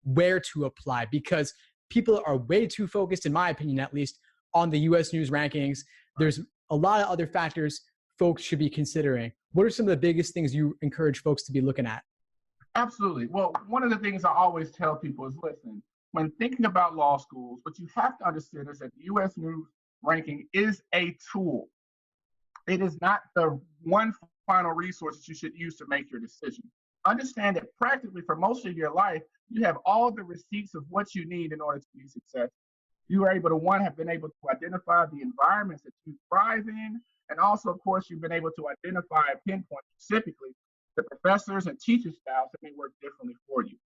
where to apply, because people are way too focused, in my opinion at least, on the US News rankings. There's a lot of other factors folks should be considering. What are some of the biggest things you encourage folks to be looking at? Absolutely. Well, one of the things I always tell people is, listen, when thinking about law schools, what you have to understand is that the U.S. News ranking is a tool. It is not the one final resource that you should use to make your decision. Understand that practically for most of your life, you have all the receipts of what you need in order to be successful. You are able to, one, have been able to identify the environments that you thrive in. And also, of course, you've been able to identify and pinpoint specifically the professors and teacher styles that may work differently for you.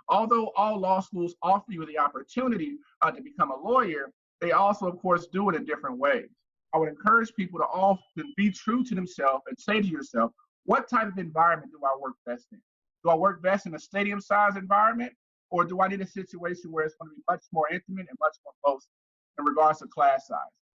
Although all law schools offer you the opportunity to become a lawyer, they also, of course, do it in different ways. I would encourage people to often be true to themselves and say to yourself, what type of environment do I work best in? Do I work best in a stadium-sized environment, or do I need a situation where it's going to be much more intimate and much more close in regards to class size?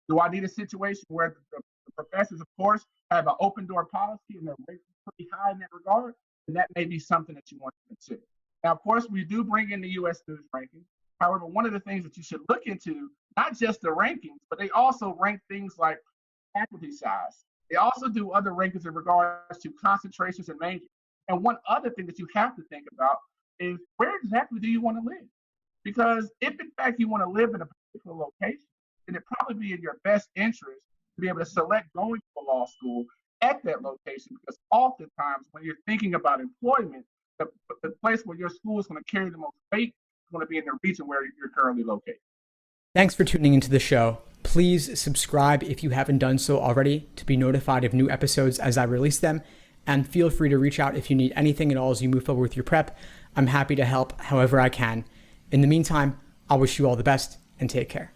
Do I need a situation where the professors, of course, have an open door policy and they're rated pretty high in that regard? And that may be something that you want to consider. Now, of course, we do bring in the U.S. News ranking. However, one of the things that you should look into, not just the rankings, but they also rank things like faculty size. They also do other rankings in regards to concentrations and majors. And one other thing that you have to think about is, where exactly do you want to live? Because if in fact you want to live in a particular location, then it probably be in your best interest to be able to select going to a law school at that location, because oftentimes when you're thinking about employment, the place where your school is going to carry the most weight is going to be in the region where you're currently located. Thanks for tuning into the show. Please subscribe if you haven't done so already to be notified of new episodes as I release them. And feel free to reach out if you need anything at all as you move forward with your prep. I'm happy to help however I can. In the meantime, I wish you all the best and take care.